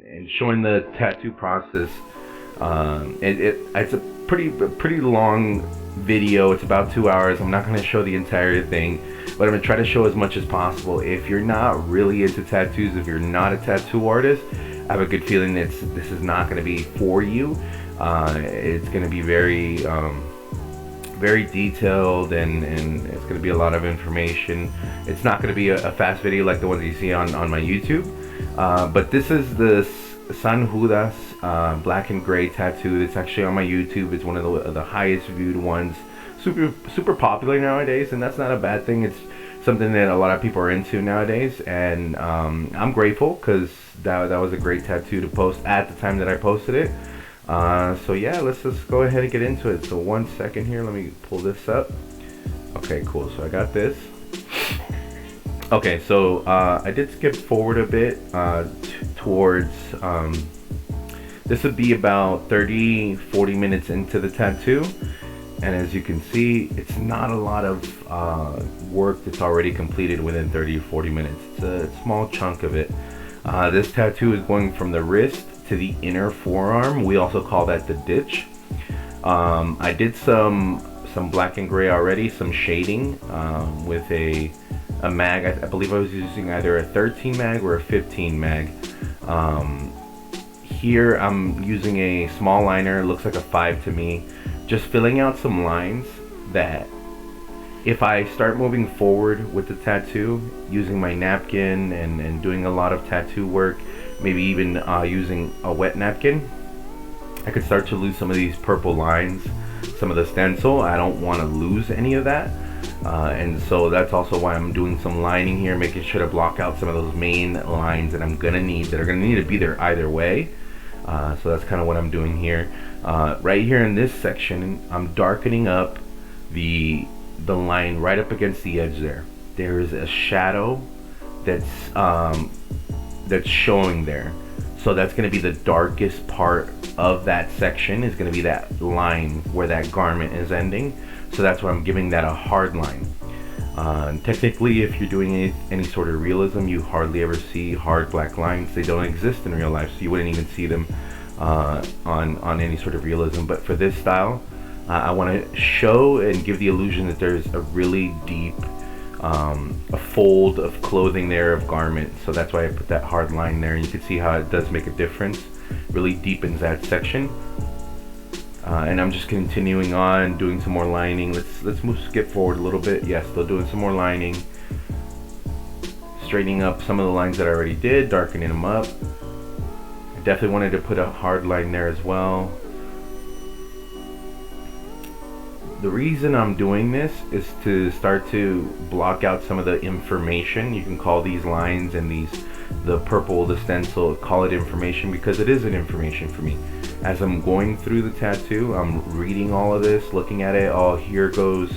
and showing the tattoo process. It's a pretty long video. It's about 2 hours. I'm not going to show the entire thing, but I'm going to try to show as much as possible. If you're not really into tattoos, if you're not a tattoo artist, I have a good feeling that this is not going to be for you. It's going to be very detailed, and it's going to be a lot of information. It's not going to be a fast video like the ones you see on my YouTube. But this is the San Judas black and gray tattoo. It's actually on my YouTube. It's one of the highest viewed ones. Super popular nowadays, and that's not a bad thing. It's something that a lot of people are into nowadays, and I'm grateful because that was a great tattoo to post at the time that I posted it. So yeah, let's just go ahead and get into it. So 1 second here, let me pull this up. Okay, cool. So I got this. Okay, so I did skip forward a bit towards this would be about 30-40 minutes into the tattoo, and as you can see, it's not a lot of work that's already completed within 30-40 minutes. It's a small chunk of it. This tattoo is going from the wrist to the inner forearm. We also call that the ditch. I did some black and gray already, some shading with a mag. I believe I was using either a 13 mag or a 15 mag. Here I'm using a small liner. It looks like a 5 to me. Just filling out some lines that if I start moving forward with the tattoo, using my napkin and doing a lot of tattoo work, maybe even using a wet napkin, I could start to lose some of these purple lines, some of the stencil. I don't want to lose any of that. And so that's also why I'm doing some lining here, making sure to block out some of those main lines that I'm gonna need, that are gonna need to be there either way. So that's kind of what I'm doing here. Right here in this section, I'm darkening up the line right up against the edge there. There is a shadow that's showing there. So that's going to be the darkest part of that section, is going to be that line where that garment is ending. So that's why I'm giving that a hard line. Technically, if you're doing any sort of realism, you hardly ever see hard black lines. They don't exist in real life, so you wouldn't even see them on any sort of realism. But for this style, I want to show and give the illusion that there's a really deep a fold of clothing there, of garment. So that's why I put that hard line there, and you can see how it does make a difference. Really deepens that section. And I'm just continuing on doing some more lining. Let's skip forward a little bit. Yes, still doing some more lining, straightening up some of the lines that I already did, darkening them up. I definitely wanted to put a hard line there as well. The reason I'm doing this is to start to block out some of the information. You can call these lines and the purple, the stencil, call it information, because it is an information for me. As I'm going through the tattoo, I'm reading all of this, looking at it. Oh, here goes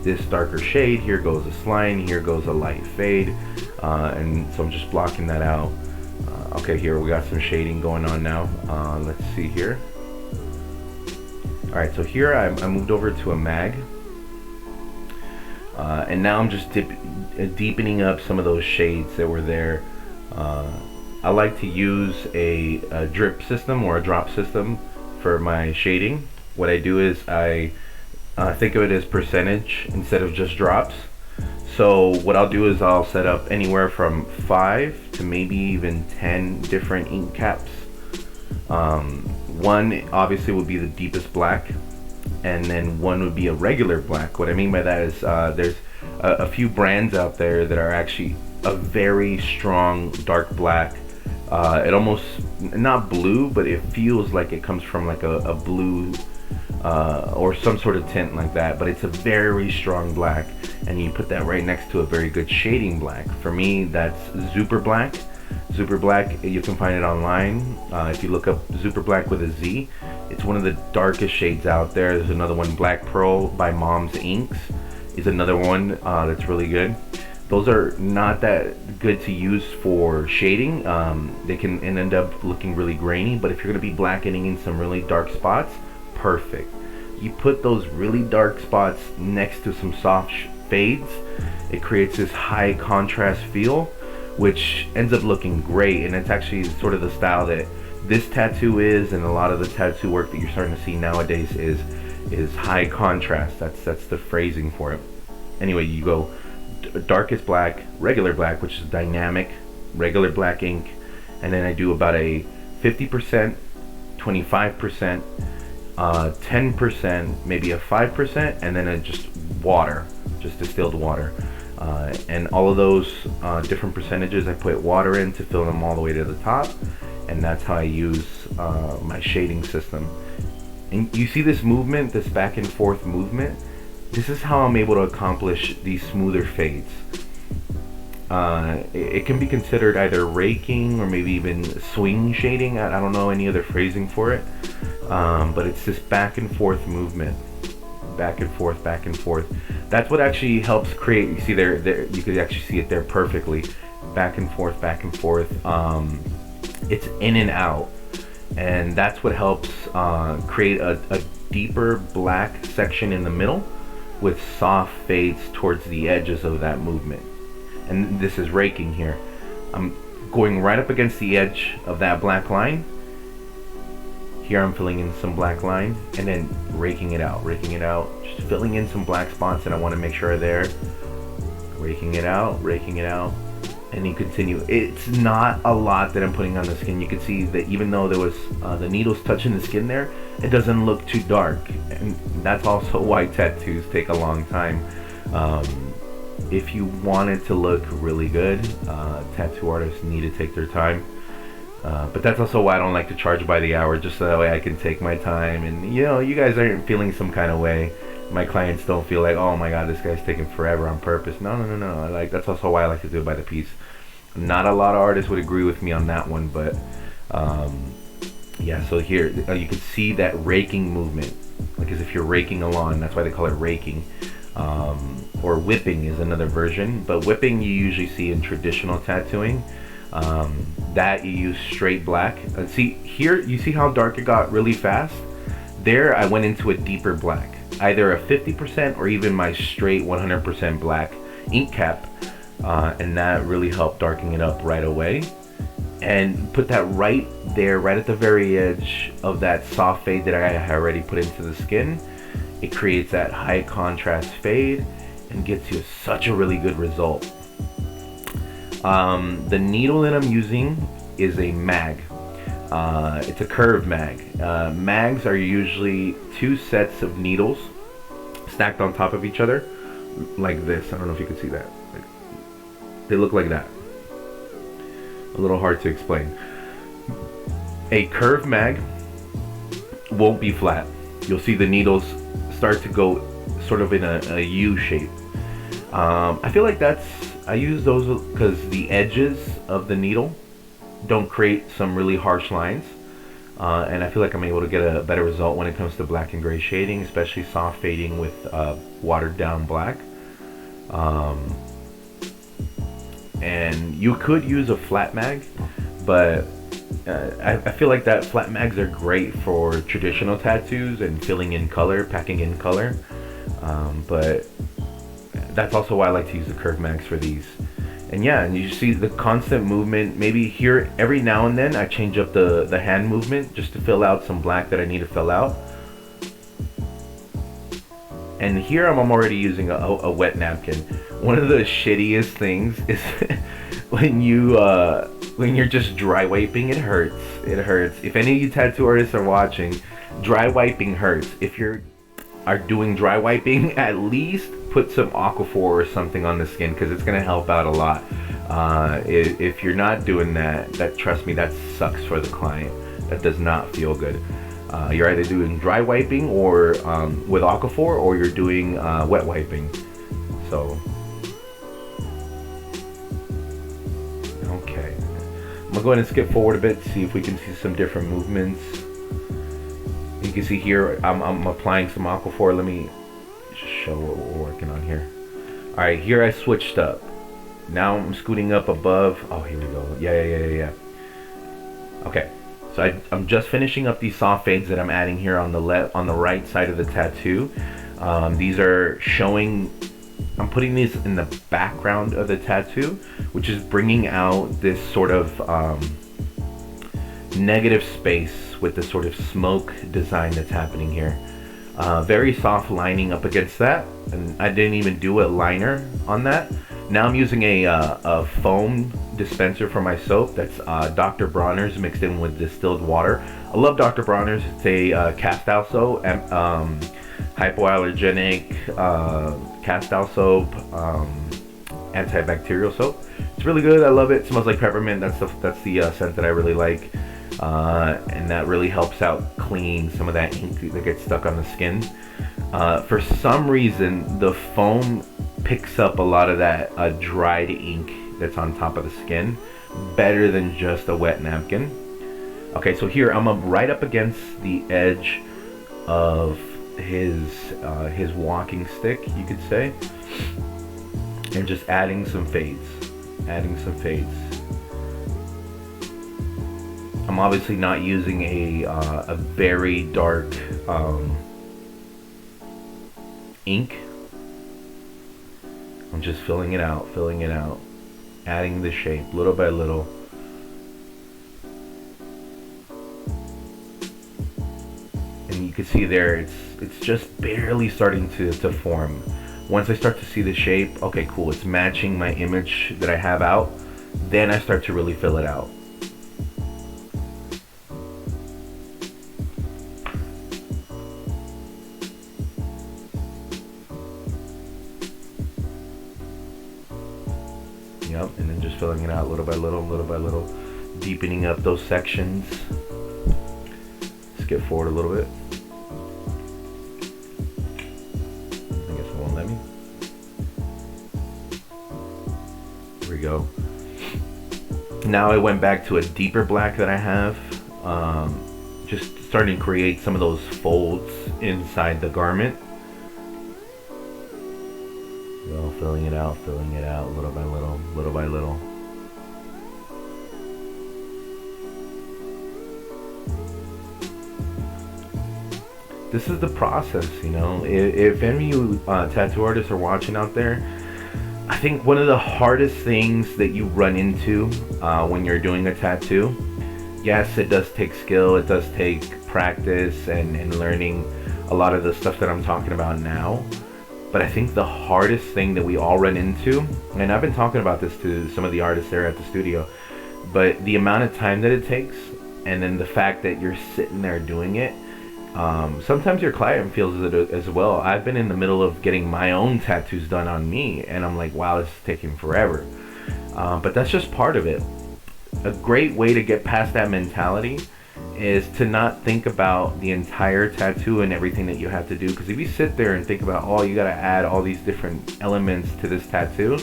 this darker shade, here goes this line, here goes a light fade, and so I'm just blocking that out. Okay, here we got some shading going on now. Let's see here. Alright, so here I moved over to a mag, and now I'm just deepening up some of those shades that were there. I like to use a drip system or a drop system for my shading. What I do is I think of it as percentage instead of just drops. So what I'll do is I'll set up anywhere from 5 to maybe even 10 different ink caps. One obviously would be the deepest black, and then one would be a regular black. What I mean by that is there's a few brands out there that are actually a very strong dark black. It almost, not blue, but it feels like it comes from like a blue or some sort of tint like that, but it's a very strong black, and you put that right next to a very good shading black. For me, that's Super Black. Super Black, you can find it online. If you look up Super Black with a Z, it's one of the darkest shades out there. There's another one, Black Pearl by Mom's Inks, is another one that's really good. Those are not that good to use for shading. They can end up looking really grainy, but if you're going to be blackening in some really dark spots, perfect. You put those really dark spots next to some soft fades, it creates this high contrast feel. which ends up looking great. And it's actually sort of the style that this tattoo is, and a lot of the tattoo work that you're starting to see nowadays is high contrast. That's the phrasing for it. Anyway, you go darkest black, regular black, which is dynamic, regular black ink, and then I do about a 50%, 25%, 10%, maybe a 5%, and then just water, just distilled water. And all of those different percentages, I put water in to fill them all the way to the top, and that's how I use my shading system. And you see this movement, this back and forth movement. This is how I'm able to accomplish these smoother fades. It can be considered either raking or maybe even swing shading. I don't know any other phrasing for it, but it's this back and forth movement, back and forth, back and forth. That's what actually helps create. You see there, you could actually see it there perfectly. Back and forth, back and forth. It's in and out, and that's what helps create a deeper black section in the middle with soft fades towards the edges of that movement. And this is raking here. I'm going right up against the edge of that black line. Here I'm filling in some black line and then raking it out, just filling in some black spots that I want to make sure are there. Raking it out, and you continue. It's not a lot that I'm putting on the skin. You can see that even though there was the needles touching the skin there, it doesn't look too dark. And that's also why tattoos take a long time. If you want it to look really good, tattoo artists need to take their time. But that's also why I don't like to charge by the hour, just so that way I can take my time. And you guys aren't feeling some kind of way. My clients don't feel like, oh my god, this guy's taking forever on purpose. No. That's also why I like to do it by the piece. Not a lot of artists would agree with me on that one, but yeah. So here you can see that raking movement, like as if you're raking a lawn. That's why they call it raking. Or whipping is another version, but whipping you usually see in traditional tattooing. That you use straight black. See here, you see how dark it got really fast? There I went into a deeper black, either a 50% or even my straight 100% black ink cap, and that really helped darken it up right away. And put that right there, right at the very edge of that soft fade that I had already put into the skin. It creates that high contrast fade and gets you such a really good result. The needle that I'm using is a mag. It's a curved mag. Mags are usually two sets of needles stacked on top of each other like this. I don't know if you can see that. They look like that. A little hard to explain. A curved mag won't be flat. You'll see the needles start to go sort of in a U shape. I feel like I use those because the edges of the needle don't create some really harsh lines, and I feel like I'm able to get a better result when it comes to black and gray shading, especially soft fading with watered down black. And you could use a flat mag, but I feel like that flat mags are great for traditional tattoos and filling in color, packing in color, but that's also why I like to use the curved mags for these. And yeah, and you see the constant movement. Maybe here every now and then I change up the hand movement just to fill out some black that I need to fill out. And here I'm already using a wet napkin. One of the shittiest things is when you're just dry wiping. It hurts. If any of you tattoo artists are watching, dry wiping hurts. If you are doing dry wiping, at least put some Aquaphor or something on the skin, because it's gonna help out a lot. If you're not doing that, trust me, that sucks for the client. That does not feel good. You're either doing dry wiping or with Aquaphor, or you're doing wet wiping. So, okay, I'm gonna go ahead and skip forward a bit to see if we can see some different movements. You can see here I'm applying some Aquaphor. Let me just show what we're working on here. All right, here I switched up. Now I'm scooting up above. Oh, here we go. Yeah. Okay. So I'm just finishing up these soft fades that I'm adding here on the right side of the tattoo. These are showing I'm putting these in the background of the tattoo, which is bringing out this sort of negative space with the sort of smoke design that's happening here. Very soft lining up against that, and I didn't even do a liner on that. Now I'm using a foam dispenser for my soap that's Dr. Bronner's mixed in with distilled water. I love Dr. Bronner's. It's a cast-out soap, hypoallergenic cast-out soap, antibacterial soap. It's really good. I love it. It smells like peppermint. That's the scent that I really like. And that really helps out clean some of that ink that gets stuck on the skin. For some reason, the foam picks up a lot of that dried ink that's on top of the skin better than just a wet napkin. Okay, so here I'm right up against the edge of his walking stick, you could say, and just adding some fades. I'm obviously not using a very dark ink. I'm just filling it out, adding the shape little by little. And you can see there, it's just barely starting to form. Once I start to see the shape, okay, cool, it's matching my image that I have out. Then I start to really fill it out. Yep, and then just filling it out little by little, deepening up those sections. Skip forward a little bit. I guess it won't let me. There we go. Now I went back to a deeper black that I have. Just starting to create some of those folds inside the garment. Filling it out little by little. This is the process, you know. If any of you tattoo artists are watching out there, I think one of the hardest things that you run into when you're doing a tattoo, yes, it does take skill, it does take practice and learning a lot of the stuff that I'm talking about now. But I think the hardest thing that we all run into, and I've been talking about this to some of the artists there at the studio, but the amount of time that it takes, and then the fact that you're sitting there doing it, sometimes your client feels it as well. I've been in the middle of getting my own tattoos done on me, and I'm like, wow, this is taking forever. But that's just part of it. A great way to get past that mentality is to not think about the entire tattoo and everything that you have to do, because if you sit there and think about, oh, you got to add all these different elements to this tattoo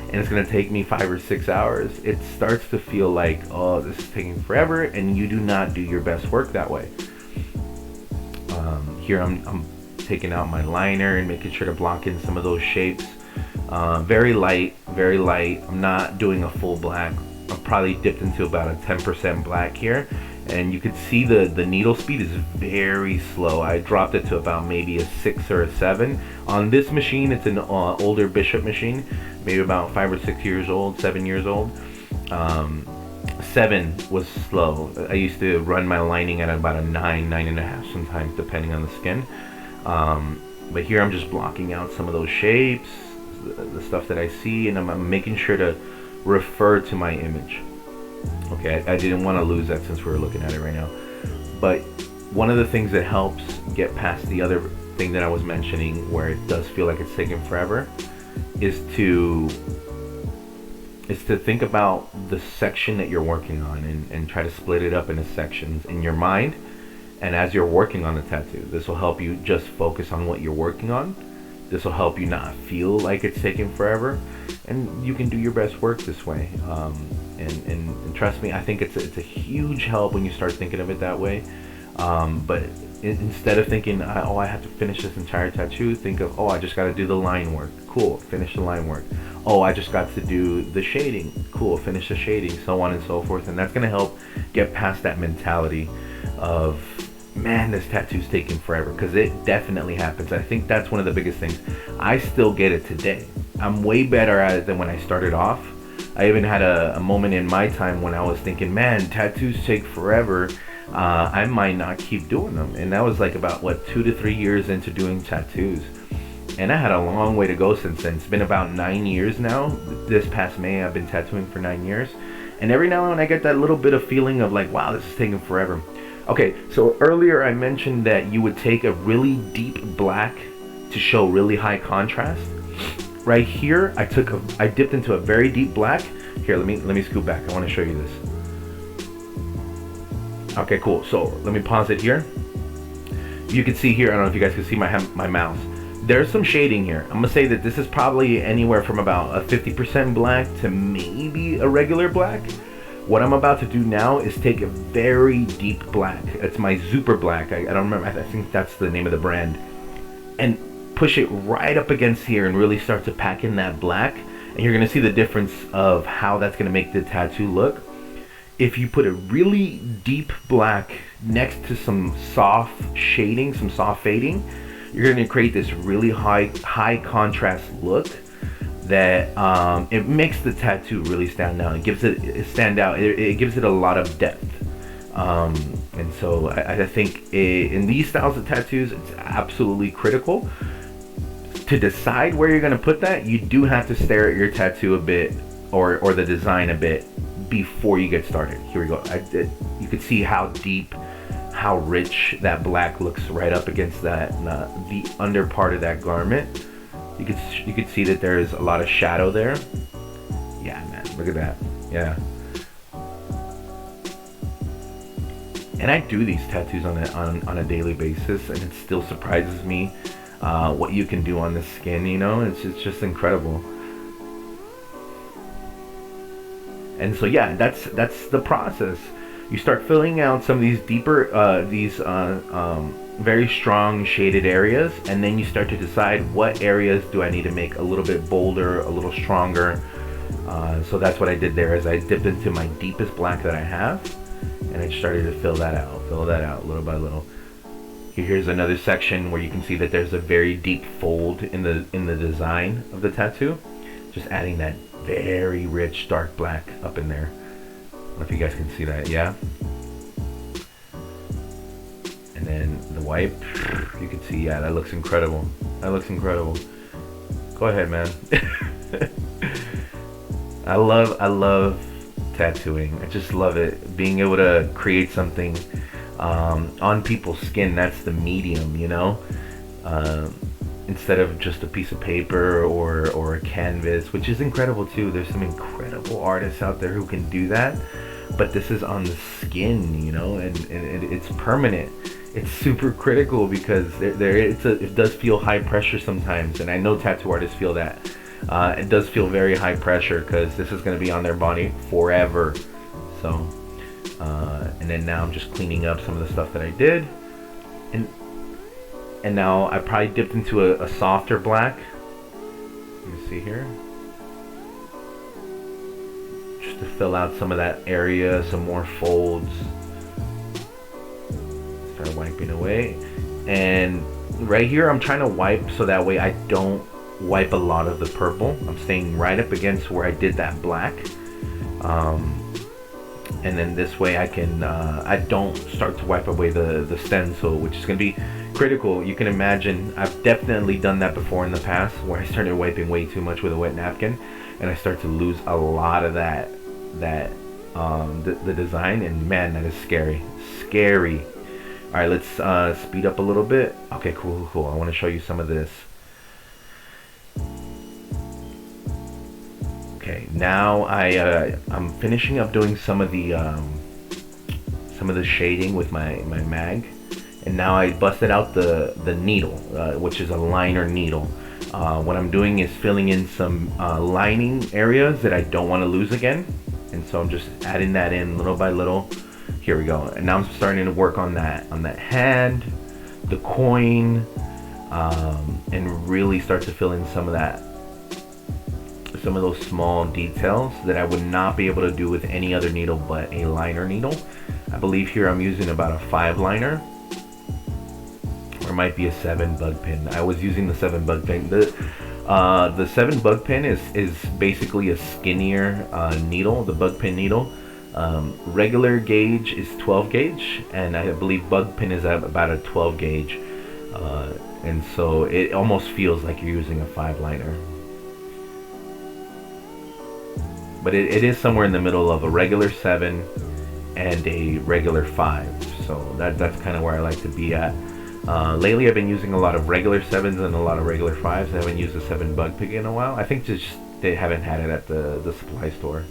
and it's going to take me 5 or 6 hours, it starts to feel like, oh, this is taking forever, and you do not do your best work that way. Here I'm taking out my liner and making sure to block in some of those shapes. Very light. I'm not doing a full black. I'm probably dipped into about a 10% black here. And you can see the needle speed is very slow. I dropped it to about maybe a 6 or a 7. On this machine, it's an older Bishop machine, maybe about 5 or 6 years old, 7 years old. 7 was slow. I used to run my lining at about a 9, 9.5 sometimes, depending on the skin. But here I'm just blocking out some of those shapes, the stuff that I see, and I'm making sure to refer to my image. Okay, I didn't want to lose that since we're looking at it right now. But one of the things that helps get past the other thing that I was mentioning, where it does feel like it's taking forever, is to think about the section that you're working on and try to split it up into sections in your mind. And as you're working on the tattoo, this will help you just focus on what you're working on. This will help you not feel like it's taking forever, and you can do your best work this way. And trust me, I think it's a huge help when you start thinking of it that way. But instead of thinking, oh, I have to finish this entire tattoo, think of, oh, I just got to do the line work. Cool, finish the line work. Oh, I just got to do the shading. Cool, finish the shading, so on and so forth. And that's going to help get past that mentality of, man, this tattoo's taking forever, because it definitely happens. I think that's one of the biggest things. I still get it today. I'm way better at it than when I started off. I even had a moment in my time when I was thinking, man, tattoos take forever. I might not keep doing them. And that was like about, what, 2 to 3 years into doing tattoos. And I had a long way to go since then. It's been about 9 years now. This past May, I've been tattooing for 9 years. And every now and then I get that little bit of feeling of like, wow, this is taking forever. Okay, so earlier I mentioned that you would take a really deep black to show really high contrast. Right here, I dipped into a very deep black. Here, let me scoot back. I want to show you this. Okay, cool. So let me pause it here. You can see here, I don't know if you guys can see my mouse. There's some shading here. I'm gonna say that this is probably anywhere from about a 50% black to maybe a regular black. What I'm about to do now is take a very deep black. It's my super black. I don't remember. I think that's the name of the brand. And push it right up against here and really start to pack in that black. And you're gonna see the difference of how that's gonna make the tattoo look. If you put a really deep black next to some soft shading, some soft fading, you're going to create this really high contrast look that it makes the tattoo really stand out. It gives it It gives it a lot of depth. And so I think in these styles of tattoos, it's absolutely critical to decide where you're going to put that. You do have to stare at your tattoo a bit, or the design a bit, before you get started. Here we go. You can see how deep, how rich that black looks right up against that the under part of that garment. You could see that there's a lot of shadow there. Yeah, man, look at that. Yeah. And I do these tattoos on a daily basis, and it still surprises me what you can do on the skin. You know, it's just incredible. And so yeah, that's the process. You start filling out some of these deeper, very strong shaded areas, and then you start to decide what areas do I need to make a little bit bolder, a little stronger. So that's what I did there. Is I dipped into my deepest black that I have, and I started to fill that out little by little. Here's another section where you can see that there's a very deep fold in the design of the tattoo. Just adding that very rich dark black up in there. I don't know if you guys can see that. Yeah. And then the wipe, you can see, yeah, that looks incredible. Go ahead, man. I love tattooing. I just love it. Being able to create something on people's skin. That's the medium, you know. Instead of just a piece of paper or a canvas, which is incredible too. There's some incredible artists out there who can do that, but this is on the skin, you know, and it's permanent. It's super critical because it does feel high pressure sometimes, and I know tattoo artists feel that. It does feel very high pressure because this is going to be on their body forever. So, and then now I'm just cleaning up some of the stuff that I did, and now I probably dipped into a softer black. Let me see here. Just to fill out some of that area, some more folds. Start wiping away. And right here I'm trying to wipe so that way I don't wipe a lot of the purple. I'm staying right up against where I did that black. And then this way I can, I don't start to wipe away the stencil, which is going to be critical. You can imagine, I've definitely done that before in the past, where I started wiping way too much with a wet napkin, and I start to lose a lot of the design, and man, that is scary. All right, let's speed up a little bit. Okay, cool. I want to show you some of this. Okay, now I'm finishing up doing some of the shading with my mag, and now I busted out the needle, which is a liner needle. What I'm doing is filling in some lining areas that I don't want to lose again, and so I'm just adding that in little by little. Here we go, and now I'm starting to work on that hand, the coin, and really start to fill in some of those small details that I would not be able to do with any other needle but a liner needle. I believe here I'm using about a 5 liner, or it might be a 7 bug pin. I was using the 7 bug pin. The 7 bug pin is basically a skinnier needle, the bug pin needle. Regular gauge is 12 gauge, and I believe bug pin is about a 12 gauge. And so it almost feels like you're using a 5 liner. But it is somewhere in the middle of a regular 7 and a regular 5. So that's kind of where I like to be at. Lately I've been using a lot of regular 7s and a lot of regular 5s. I haven't used a 7 bug pig in a while. I think just they haven't had it at the supply store.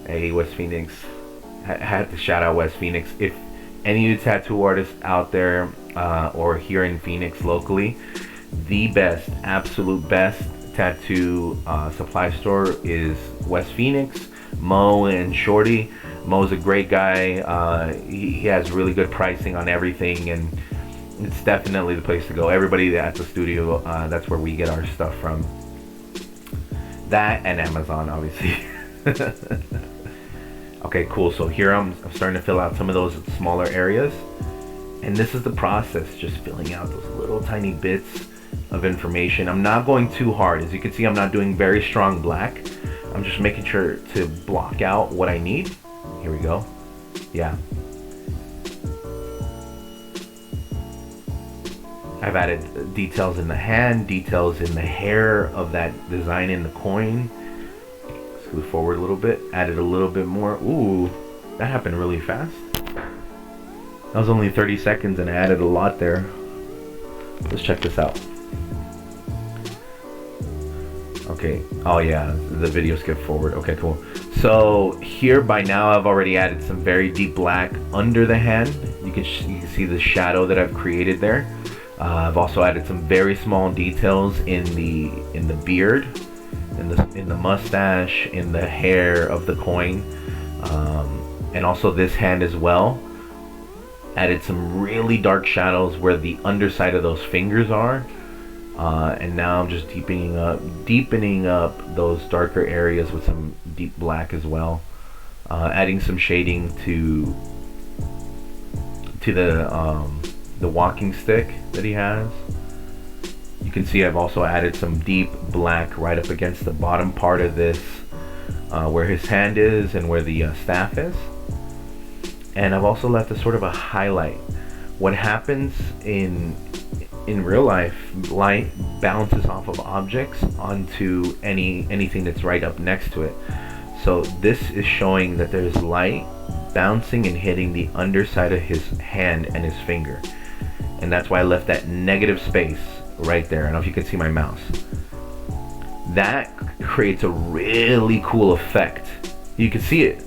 Hey, West Phoenix. I had to shout out West Phoenix. If any of you tattoo artists out there or here in Phoenix locally, the best, absolute best tattoo supply store is West Phoenix. Mo and Shorty. Mo's a great guy. He has really good pricing on everything, and it's definitely the place to go. Everybody at the studio, that's where we get our stuff from. That and Amazon, obviously. Okay, cool. So here I'm starting to fill out some of those smaller areas, and this is the process, just filling out those little tiny bits of information. I'm not going too hard. As you can see, I'm not doing very strong black. I'm just making sure to block out what I need. Here we go. Yeah. I've added details in the hand, details in the hair of that design in the coin. Let's move forward a little bit. Added a little bit more. Ooh, that happened really fast. That was only 30 seconds and I added a lot there. Let's check this out. Okay. Oh yeah, the video skipped forward. Okay, cool. So here by now I've already added some very deep black under the hand. You can see the shadow that I've created there. I've also added some very small details in the beard, in the mustache, in the hair of the coin, and also this hand as well. Added some really dark shadows where the underside of those fingers are, and now I'm just deepening up those darker areas with some deep black as well. Adding some shading to the walking stick that he has. You can see I've also added some deep black right up against the bottom part of this, where his hand is and where the staff is. And I've also left a sort of a highlight. What happens in real life, light bounces off of objects onto anything that's right up next to it. So this is showing that there's light bouncing and hitting the underside of his hand and his finger. And that's why I left that negative space right there. I don't know if you can see my mouse. That creates a really cool effect. You can see it.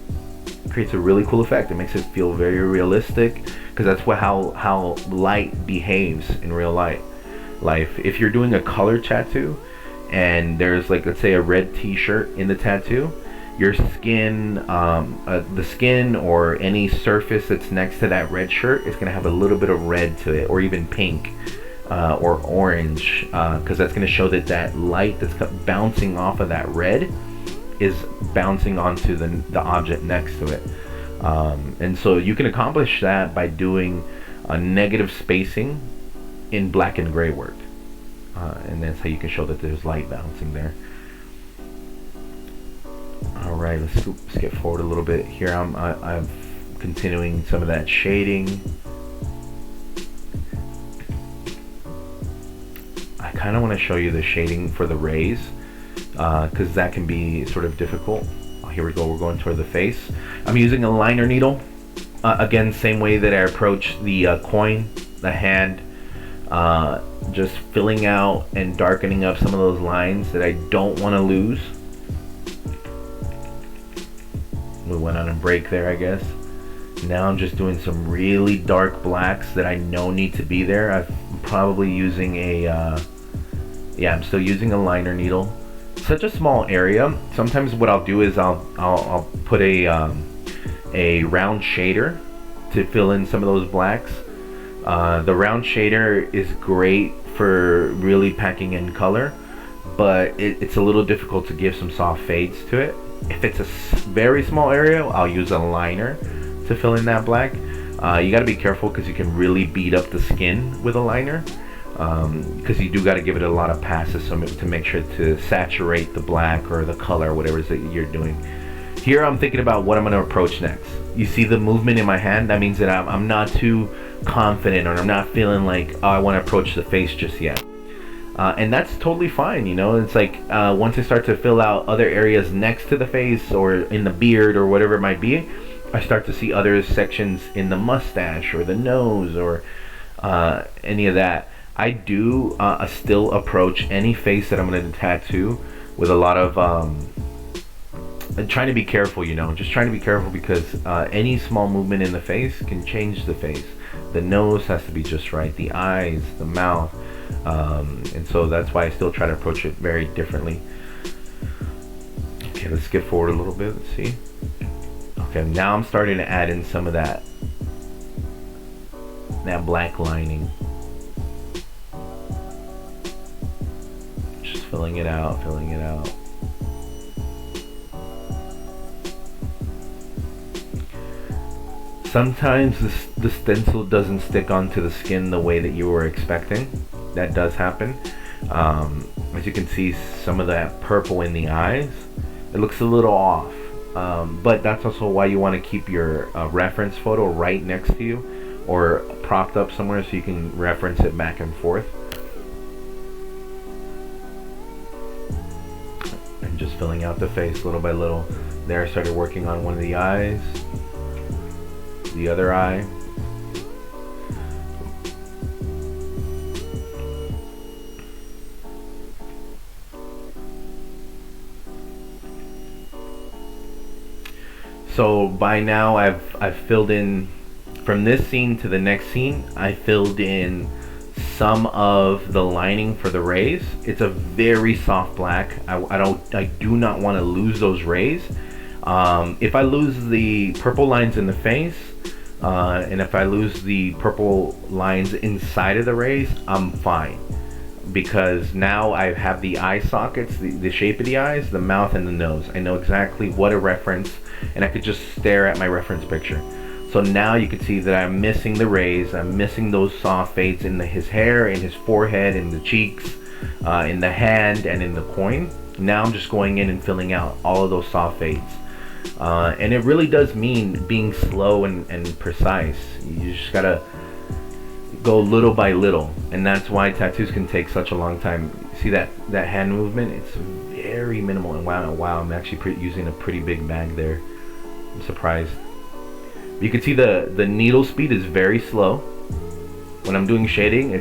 It creates a really cool effect. It makes it feel very realistic, because that's how light behaves in real life. If you're doing a color tattoo and there's, like, let's say a red t-shirt in the tattoo, your skin, the skin or any surface that's next to that red shirt is going to have a little bit of red to it, or even pink or orange, because that's going to show that light that's bouncing off of that red is bouncing onto the object next to it. And so you can accomplish that by doing a negative spacing in black and gray work, and that's how you can show that there's light bouncing there. Alright, let's skip forward a little bit. Here I'm continuing some of that shading. I kind of want to show you the shading for the rays, because that can be sort of difficult. Oh, here we go, we're going toward the face. I'm using a liner needle. Again, same way that I approach the coin, the hand. Just filling out and darkening up some of those lines that I don't want to lose. We went on a break there, I guess. Now I'm just doing some really dark blacks that I know need to be there. I'm probably using I'm still using a liner needle. Such a small area. Sometimes what I'll do is I'll put a round shader to fill in some of those blacks. The round shader is great for really packing in color, but it's a little difficult to give some soft fades to it. If it's a very small area, I'll use a liner to fill in that black. You got to be careful because you can really beat up the skin with a liner. because you do got to give it a lot of passes to make sure to saturate the black or the color, whatever it is that you're doing. Here I'm thinking about what I'm going to approach next. You see the movement in my hand? That means that I'm not too confident, or I'm not feeling like, oh, I want to approach the face just yet. And that's totally fine, you know. It's like once I start to fill out other areas next to the face or in the beard or whatever it might be, I start to see other sections in the mustache or the nose or any of that. I do still approach any face that I'm going to tattoo with a lot of trying to be careful, you know, just trying to be careful, because any small movement in the face can change the face. The nose has to be just right, the eyes, the mouth, and so that's why I still try to approach it very differently. Okay, let's skip forward a little bit. Let's see. Okay, now I'm starting to add in some of that black lining. Just filling it out. Sometimes the stencil doesn't stick onto the skin the way that you were expecting. That does happen. As you can see, some of that purple in the eyes, it looks a little off. But that's also why you want to keep your reference photo right next to you, or propped up somewhere so you can reference it back and forth. And just filling out the face little by little. There, I started working on one of the eyes, the other eye. So by now I've filled in, from this scene to the next scene, I filled in some of the lining for the rays. It's a very soft black. I do not want to lose those rays. If I lose the purple lines in the face, and if I lose the purple lines inside of the rays, I'm fine, because now I have the eye sockets, the shape of the eyes, the mouth, and the nose. I know exactly what to reference, and I could just stare at my reference picture. So now you can see that I'm missing the rays, I'm missing those soft fades in his hair, in his forehead, in the cheeks, in the hand, and in the coin. Now I'm just going in and filling out all of those soft fades. And it really does mean being slow and precise. You just gotta go little by little, and that's why tattoos can take such a long time. See that hand movement? It's very minimal, and wow, I'm actually using a pretty big bag there. I'm surprised. You can see the needle speed is very slow. When I'm doing shading,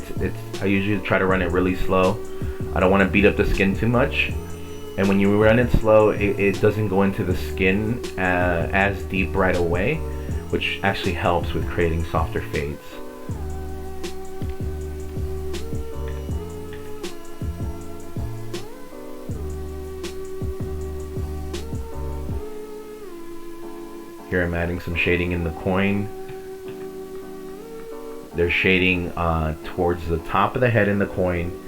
I usually try to run it really slow. I don't want to beat up the skin too much. And when you run it slow, it doesn't go into the skin as deep right away, which actually helps with creating softer fades. Here I'm adding some shading in the coin. There's shading towards the top of the head in the coin,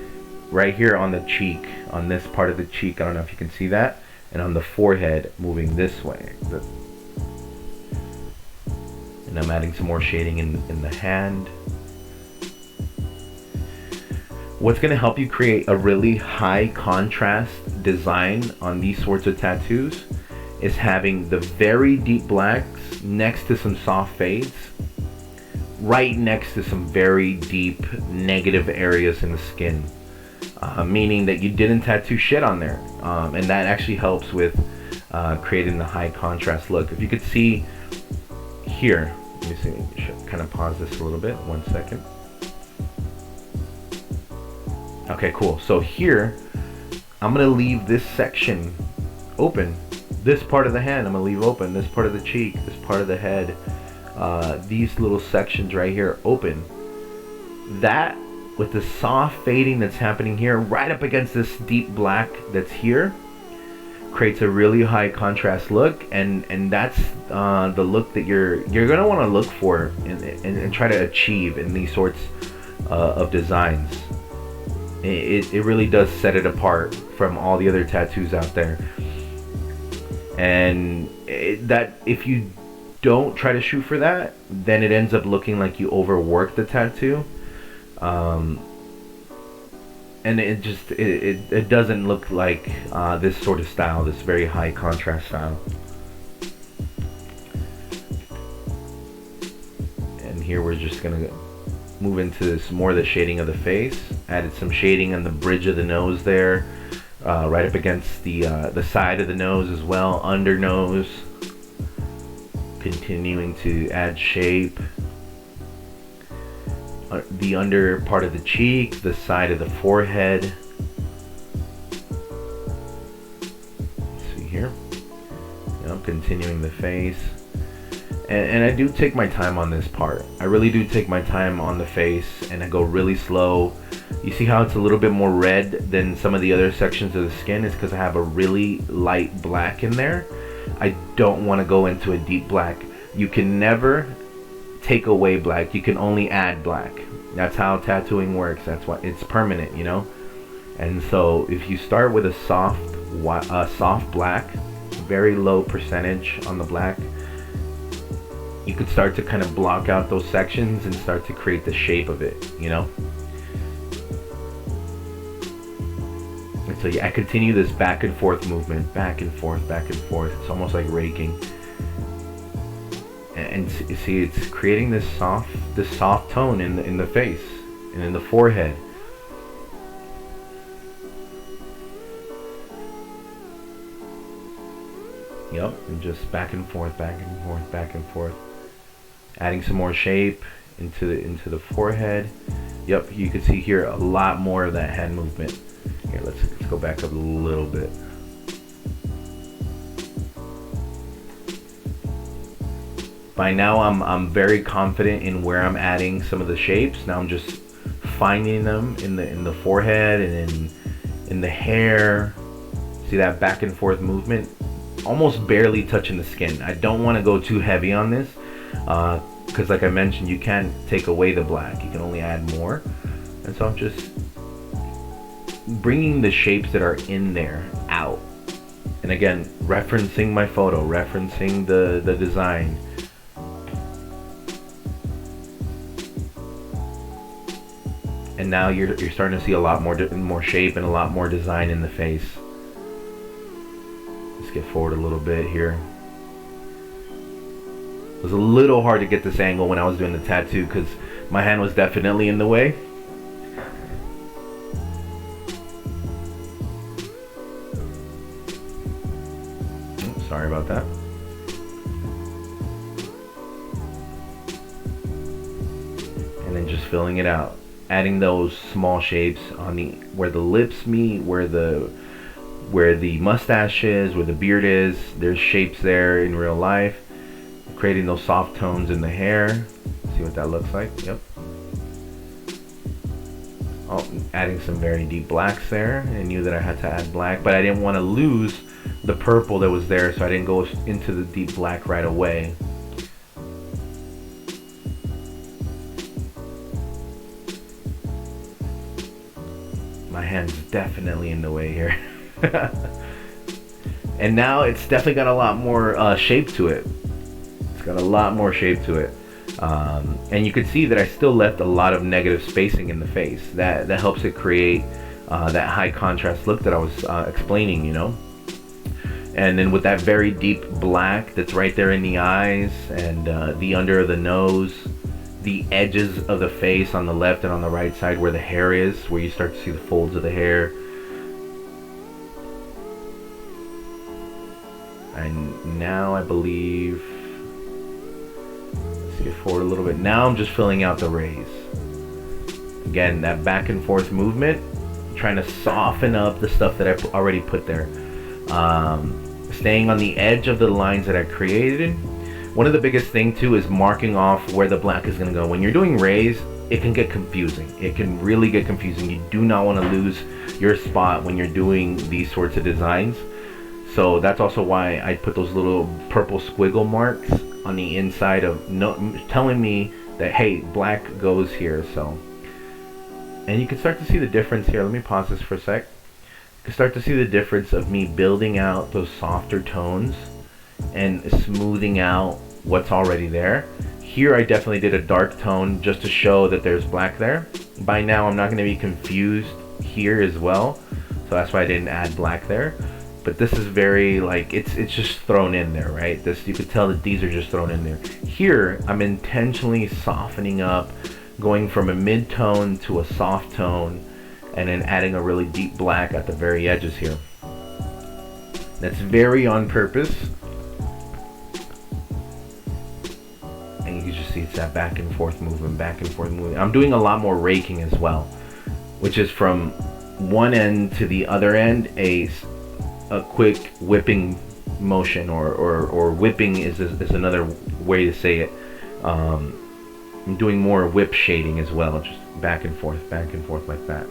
right here on the cheek, on this part of the cheek. I don't know if you can see that, and on the forehead moving this way. And I'm adding some more shading in the hand. What's going to help you create a really high contrast design on these sorts of tattoos is having the very deep blacks next to some soft fades, right next to some very deep negative areas in the skin, meaning that you didn't tattoo shit on there, and that actually helps with creating the high contrast look. If you could see here, let me see, kind of pause this a little bit, 1 second. Okay, cool. So here I'm gonna leave this section open. This part of the hand I'm gonna leave open, this part of the cheek, this part of the head, these little sections right here open. That, with the soft fading that's happening here right up against this deep black that's here, creates a really high contrast look, and that's the look that you're gonna want to look for and try to achieve in these sorts of designs. It really does set it apart from all the other tattoos out there. And that if you don't try to shoot for that, then it ends up looking like you overwork the tattoo. and it doesn't look like this sort of style, this very high contrast style. And here we're just gonna move into some more of the shading of the face. Added some shading on the bridge of the nose there, right up against the side of the nose as well, under nose. Continuing to add shape. The under part of the cheek, the side of the forehead. Let's see here. Continuing the face. And I do take my time on this part. I really do take my time on the face, and I go really slow. You see how it's a little bit more red than some of the other sections of the skin? Is because I have a really light black in there. I don't want to go into a deep black. You can never take away black. You can only add black. That's how tattooing works. That's why it's permanent, you know. And so if you start with a soft black, very low percentage on the black, you could start to kind of block out those sections and start to create the shape of it, you know. And so yeah, I continue this back and forth movement, back and forth, back and forth. It's almost like raking. And see, it's creating this soft tone in the face and in the forehead. Yep, and just back and forth, back and forth, back and forth. Adding some more shape into the forehead. Yep, you can see here a lot more of that hand movement. Here, let's go back up a little bit. By now I'm very confident in where I'm adding some of the shapes. Now I'm just finding them in the forehead and in the hair. See that back and forth movement? Almost barely touching the skin. I don't want to go too heavy on this because like I mentioned, you can't take away the black. You can only add more. And so I'm just bringing the shapes that are in there out. And again, referencing my photo, referencing the design. And now you're starting to see a lot more shape and a lot more design in the face. Let's get forward a little bit here. It was a little hard to get this angle when I was doing the tattoo because my hand was definitely in the way. Oops, sorry about that. And then just filling it out. Adding those small shapes on where the lips meet, where the mustache is, where the beard is. There's shapes there in real life. Creating those soft tones in the hair. See what that looks like. Yep. Oh, adding some very deep blacks there. I knew that I had to add black, but I didn't want to lose the purple that was there, so I didn't go into the deep black right away. My hand's definitely in the way here. And now it's definitely got a lot more shape to it. It's got a lot more shape to it. And you can see that I still left a lot of negative spacing in the face. That helps it create that high contrast look that I was explaining, you know. And then with that very deep black that's right there in the eyes and the under of the nose, the edges of the face on the left and on the right side where the hair is, where you start to see the folds of the hair. And now I believe, let's get forward a little bit. Now I'm just filling out the rays. Again, that back and forth movement, trying to soften up the stuff that I already put there. Staying on the edge of the lines that I created. One of the biggest thing too is marking off where the black is going to go. When you're doing rays, it can get confusing. It can really get confusing. You do not want to lose your spot when you're doing these sorts of designs. So that's also why I put those little purple squiggle marks on the inside of telling me that, hey, black goes here. So, and you can start to see the difference here. Let me pause this for a sec. You can start to see the difference of me building out those softer tones and smoothing out what's already there. Here I definitely did a dark tone just to show that there's black there. By now I'm not going to be confused here as well, so that's why I didn't add black there. But this is very like it's just thrown in there, right? This, you could tell that these are just thrown in there. Here I'm intentionally softening up, going from a mid-tone to a soft tone, and then adding a really deep black at the very edges here. That's very on purpose. And you can just see it's that back and forth movement, back and forth movement. I'm doing a lot more raking as well, which is from one end to the other end, a quick whipping motion, or whipping is another way to say it. I'm doing more whip shading as well, just back and forth like that.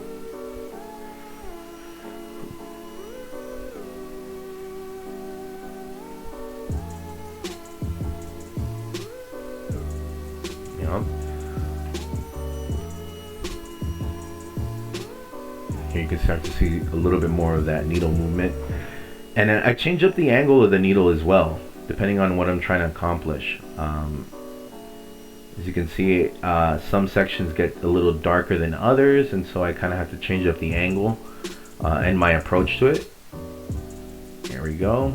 Here you can start to see a little bit more of that needle movement, and I change up the angle of the needle as well, depending on what I'm trying to accomplish. As you can see, some sections get a little darker than others, and so I kind of have to change up the angle and my approach to it. There we go.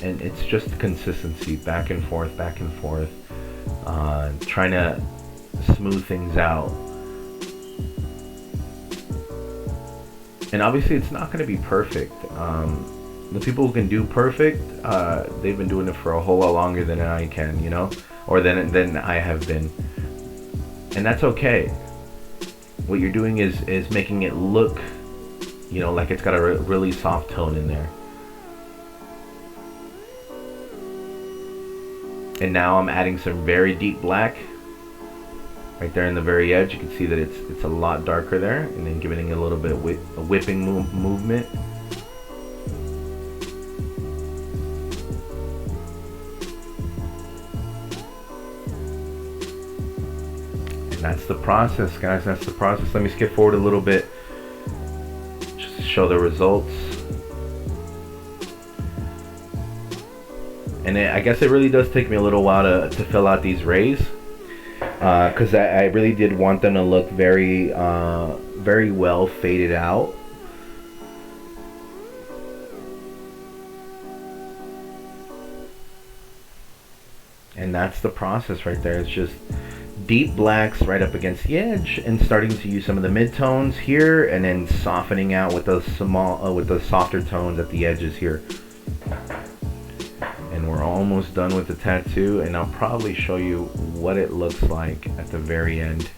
And it's just consistency, back and forth, trying to smooth things out. And obviously it's not going to be perfect. The people who can do perfect, they've been doing it for a whole lot longer than I can, you know, or than I have been. And that's okay. What you're doing is making it look, you know, like it's got a really soft tone in there. And now I'm adding some very deep black right there in the very edge. You can see that it's a lot darker there, and then giving it a little bit of a whipping movement. And that's the process, guys. That's the process. Let me skip forward a little bit just to show the results. And I guess it really does take me a little while to fill out these rays, because I really did want them to look very very well faded out. And that's the process right there. It's just deep blacks right up against the edge, and starting to use some of the mid-tones here, and then softening out with the softer tones at the edges here. And we're almost done with the tattoo, and I'll probably show you what it looks like at the very end.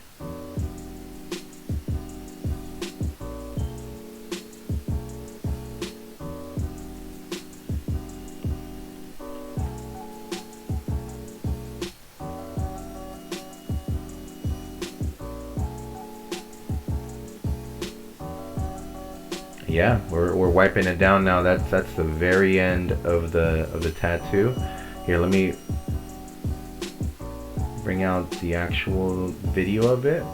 Yeah, we're wiping it down now. That's the very end of the tattoo. Here, let me bring out the actual video of it.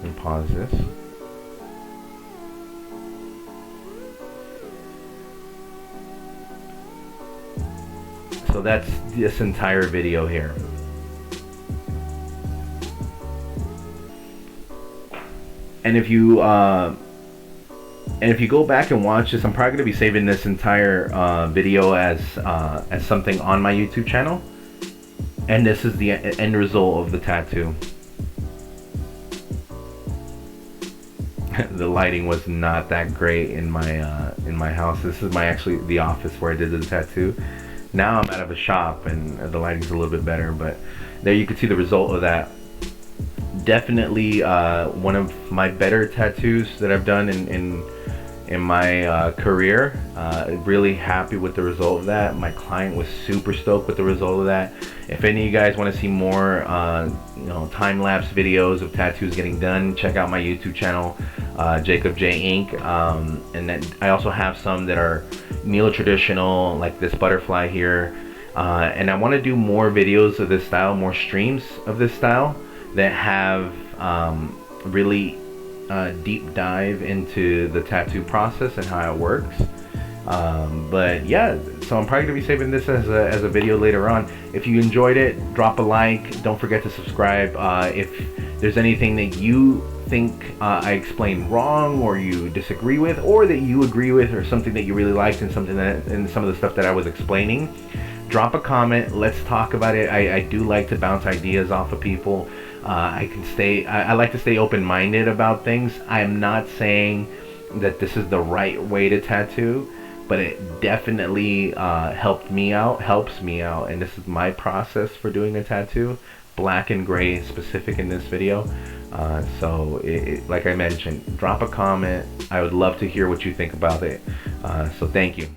And pause this. So that's this entire video here. And if you go back and watch this, I'm probably going to be saving this entire video as something on my YouTube channel. And this is the end result of the tattoo. The lighting was not that great in my house. This is actually the office where I did the tattoo. Now I'm out of a shop and the lighting's a little bit better, but there you can see the result of that. Definitely one of my better tattoos that I've done in my career. Really happy with the result of that. My client was super stoked with the result of that. If any of you guys want to see more time-lapse videos of tattoos getting done, check out my YouTube channel, Jacob J Inc. And then I also have some that are neo-traditional, like this butterfly here. And I want to do more videos of this style, more streams of this style that have really deep dive into the tattoo process and how it works. But yeah, so I'm probably gonna be saving this as a video later on. If you enjoyed it, drop a like. Don't forget to subscribe. If there's anything that you think I explained wrong, or you disagree with, or that you agree with, or something that you really liked, and something that, and some of the stuff that I was explaining, drop a comment. Let's talk about it. I do like to bounce ideas off of people. I like to stay open-minded about things. I am not saying that this is the right way to tattoo, but it definitely helps me out, and this is my process for doing a tattoo. Black and gray specific in this video. So like I mentioned, drop a comment. I would love to hear what you think about it. So thank you.